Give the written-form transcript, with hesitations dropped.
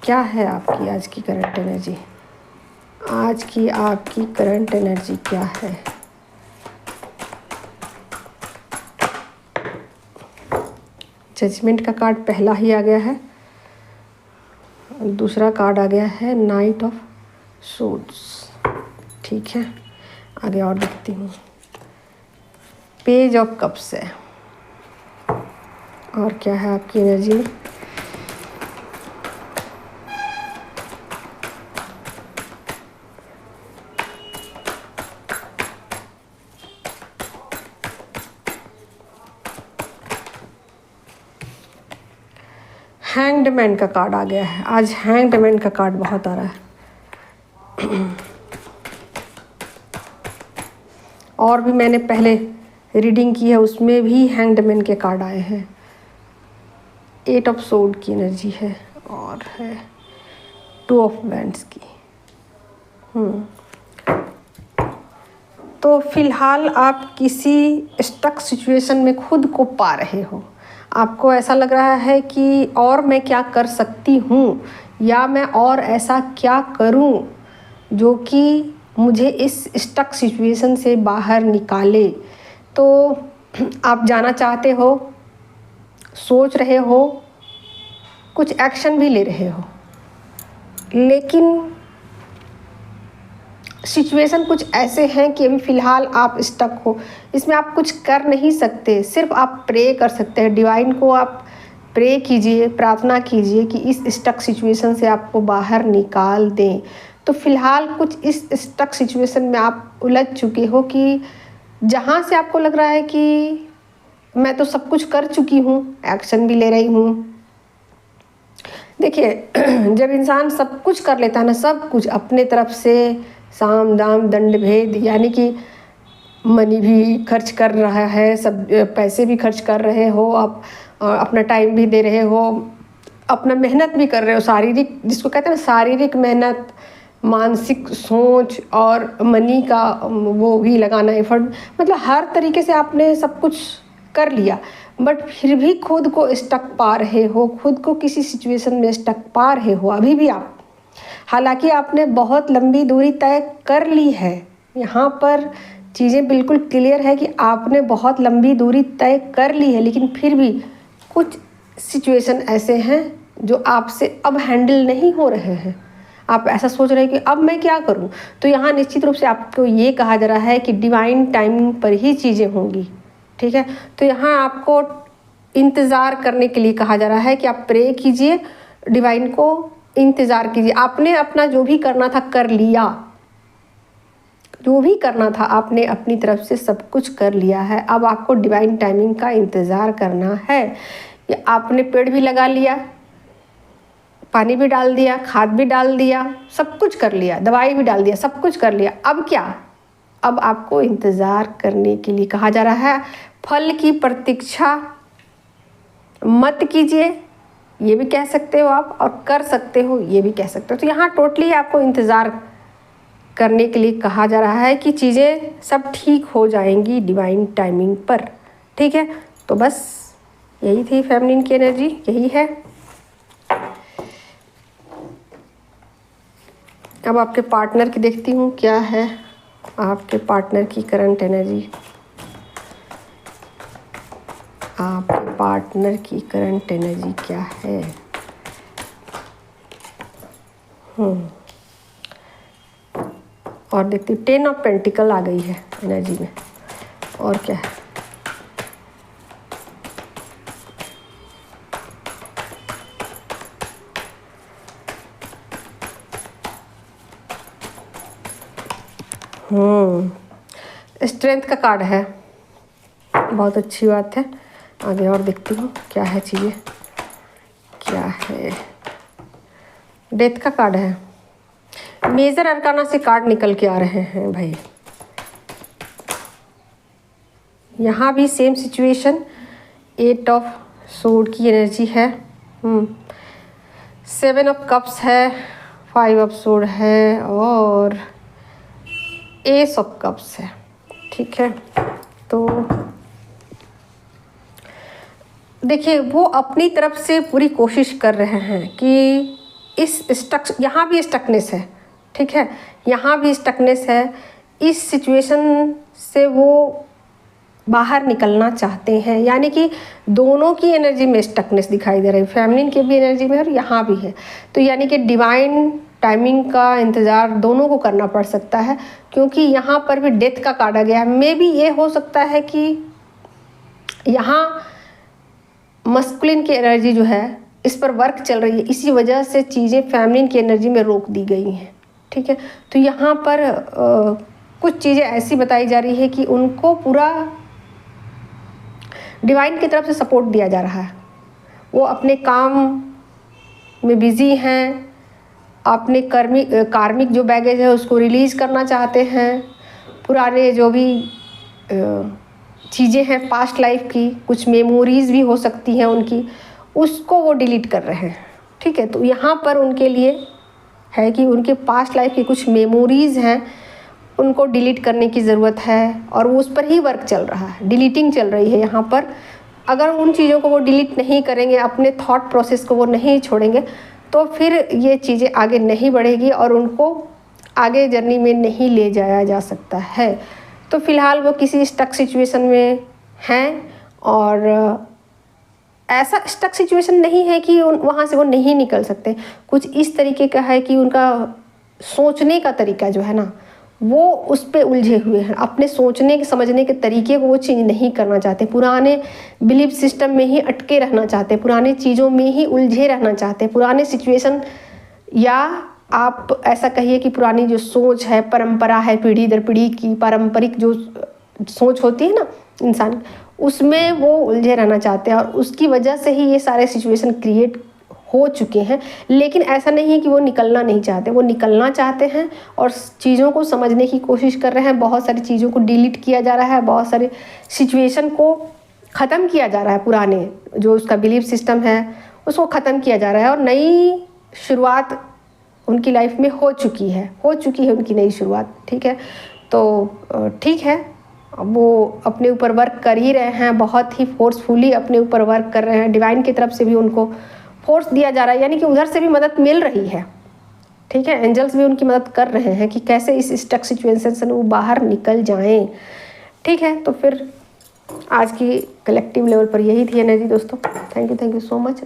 क्या है आपकी आज की करंट एनर्जी? आज की आपकी करंट एनर्जी क्या है? जजमेंट का कार्ड पहला ही आ गया है, दूसरा कार्ड आ गया है नाइट ऑफ सोर्ड्स। ठीक है, आगे और देखती हूँ। पेज ऑफ कप्स है, और क्या है आपकी एनर्जी में? हैंग्ड मैन का कार्ड आ गया है। आज हैंग्ड मैन का कार्ड बहुत आ रहा है। और भी मैंने पहले रीडिंग की है, उसमें भी हैंग्ड मैन के कार्ड आए हैं। 8 ऑफ सोर्ड की एनर्जी है और है 2 ऑफ वैंड्स की। तो फिलहाल आप किसी स्टक सिचुएशन में खुद को पा रहे हो। आपको ऐसा लग रहा है कि और मैं क्या कर सकती हूँ, या मैं और ऐसा क्या करूँ जो कि मुझे इस स्टक सिचुएशन से बाहर निकाले। तो आप जाना चाहते हो, सोच रहे हो, कुछ एक्शन भी ले रहे हो, लेकिन सिचुएशन कुछ ऐसे हैं कि अभी फ़िलहाल आप स्टक हो। इसमें आप कुछ कर नहीं सकते, सिर्फ आप प्रे कर सकते हैं। डिवाइन को आप प्रे कीजिए, प्रार्थना कीजिए कि इस स्टक सिचुएशन से आपको बाहर निकाल दें। तो फ़िलहाल कुछ इस स्टक सिचुएशन में आप उलझ चुके हो कि जहाँ से आपको लग रहा है कि मैं तो सब कुछ कर चुकी हूँ, एक्शन भी ले रही हूँ। देखिए, जब इंसान सब कुछ कर लेता है ना, सब कुछ अपने तरफ से, साम दाम दंड भेद, यानी कि मनी भी खर्च कर रहा है, सब पैसे भी खर्च कर रहे हो आप, अपना टाइम भी दे रहे हो, अपना मेहनत भी कर रहे हो, शारीरिक, जिसको कहते हैं ना शारीरिक मेहनत, मानसिक सोच और मनी का वो भी लगाना, एफर्ट, मतलब हर तरीके से आपने सब कुछ कर लिया, बट फिर भी खुद को स्टक पा रहे हो, खुद को किसी सिचुएशन में स्टक पा रहे हो अभी भी आप। हालांकि आपने बहुत लंबी दूरी तय कर ली है, यहाँ पर चीज़ें बिल्कुल क्लियर है कि आपने बहुत लंबी दूरी तय कर ली है, लेकिन फिर भी कुछ सिचुएशन ऐसे हैं जो आपसे अब हैंडल नहीं हो रहे हैं। आप ऐसा सोच रहे हैं कि अब मैं क्या करूं। तो यहाँ निश्चित रूप से आपको ये कहा जा रहा है कि डिवाइन टाइमिंग पर ही चीज़ें होंगी। ठीक है, तो यहाँ आपको इंतज़ार करने के लिए कहा जा रहा है कि आप प्रे कीजिए, डिवाइन को इंतज़ार कीजिए। आपने अपना जो भी करना था कर लिया, जो भी करना था आपने अपनी तरफ से सब कुछ कर लिया है। अब आपको डिवाइन टाइमिंग का इंतज़ार करना है। ये आपने पेड़ भी लगा लिया, पानी भी डाल दिया, खाद भी डाल दिया, सब कुछ कर लिया, दवाई भी डाल दिया, सब कुछ कर लिया। अब क्या? अब आपको इंतज़ार करने के लिए कहा जा रहा है। फल की प्रतीक्षा मत कीजिए, ये भी कह सकते हो आप, और कर सकते हो ये भी कह सकते हो। तो यहाँ टोटली आपको इंतज़ार करने के लिए कहा जा रहा है कि चीज़ें सब ठीक हो जाएंगी डिवाइन टाइमिंग पर। ठीक है, तो बस यही थी फेमिनिन की एनर्जी, यही है। अब आपके पार्टनर की देखती हूँ क्या है आपके पार्टनर की करंट एनर्जी। आपके पार्टनर की करंट एनर्जी क्या है? और देखती हूँ 10 ऑफ पेंटिकल आ गई है एनर्जी में। और क्या है? स्ट्रेंथ का कार्ड है, बहुत अच्छी बात है। आगे और देखती हूँ क्या है चीज़ें, क्या है। डेथ का कार्ड है। मेजर अरकाना से कार्ड निकल के आ रहे हैं भाई। यहाँ भी सेम सिचुएशन, 8 ऑफ सोर्ड की एनर्जी है, 7 ऑफ कप्स है, 5 ऑफ सोर्ड है और एस ऑफ कप्स है। ठीक है, तो देखिए वो अपनी तरफ से पूरी कोशिश कर रहे हैं कि इस यहाँ भी स्टकनेस है, ठीक है, यहाँ भी स्टकनेस है। इस सिचुएशन से वो बाहर निकलना चाहते हैं, यानी कि दोनों की एनर्जी में स्टकनेस दिखाई दे रही है, फेमिनिन की भी एनर्जी में और यहाँ भी है। तो यानी कि डिवाइन टाइमिंग का इंतज़ार दोनों को करना पड़ सकता है, क्योंकि यहाँ पर भी डेथ का कार्ड आ गया है। मे बी ये हो सकता है कि यहाँ मस्कुलिन की एनर्जी जो है इस पर वर्क चल रही है, इसी वजह से चीज़ें फेमिनिन की एनर्जी में रोक दी गई हैं, ठीक है। तो यहाँ पर कुछ चीज़ें ऐसी बताई जा रही है कि उनको पूरा डिवाइन की तरफ से सपोर्ट दिया जा रहा है। वो अपने काम में बिज़ी हैं, अपने कार्मिक जो बैगेज है उसको रिलीज़ करना चाहते हैं। पुराने जो भी चीज़ें हैं पास्ट लाइफ की, कुछ मेमोरीज़ भी हो सकती हैं उनकी, उसको वो डिलीट कर रहे हैं, ठीक है। तो यहाँ पर उनके लिए है कि उनके पास्ट लाइफ की कुछ मेमोरीज़ हैं, उनको डिलीट करने की ज़रूरत है और वो उस पर ही वर्क चल रहा है, डिलीटिंग चल रही है यहाँ पर। अगर उन चीज़ों को वो डिलीट नहीं करेंगे, अपने थॉट प्रोसेस को वो नहीं छोड़ेंगे, तो फिर ये चीज़ें आगे नहीं बढ़ेगी और उनको आगे जर्नी में नहीं ले जाया जा सकता है। तो फ़िलहाल वो किसी स्टक सिचुएशन में हैं और ऐसा स्टक सिचुएशन नहीं है कि वहाँ से वो नहीं निकल सकते। कुछ इस तरीके का है कि उनका सोचने का तरीका जो है ना, वो उस पे उलझे हुए हैं। अपने सोचने समझने के तरीके को वो चेंज नहीं करना चाहते, पुराने बिलीफ सिस्टम में ही अटके रहना चाहते, पुरानी चीज़ों में ही उलझे रहना चाहते, पुराने सिचुएशन, या आप ऐसा कहिए कि पुरानी जो सोच है, परंपरा है, पीढ़ी दर पीढ़ी की पारंपरिक जो सोच होती है ना इंसान, उसमें वो उलझे रहना चाहते हैं और उसकी वजह से ही ये सारे सिचुएशन क्रिएट हो चुके हैं। लेकिन ऐसा नहीं है कि वो निकलना नहीं चाहते, वो निकलना चाहते हैं और चीज़ों को समझने की कोशिश कर रहे हैं। बहुत सारी चीज़ों को डिलीट किया जा रहा है, बहुत सारे सिचुएशन को ख़त्म किया जा रहा है, पुराने जो उसका बिलीफ सिस्टम है उसको ख़त्म किया जा रहा है और नई शुरुआत उनकी लाइफ में हो चुकी है उनकी नई शुरुआत, ठीक है। तो ठीक है, वो अपने ऊपर वर्क कर ही रहे हैं, बहुत ही फोर्सफुली अपने ऊपर वर्क कर रहे हैं। डिवाइन की तरफ से भी उनको फोर्स दिया जा रहा है, यानी कि उधर से भी मदद मिल रही है, ठीक है। एंजल्स भी उनकी मदद कर रहे हैं कि कैसे इस स्टक सिचुएशन से वो बाहर निकल जाएं, ठीक है। तो फिर आज की कलेक्टिव लेवल पर यही थी एनर्जी दोस्तों। Thank you so much.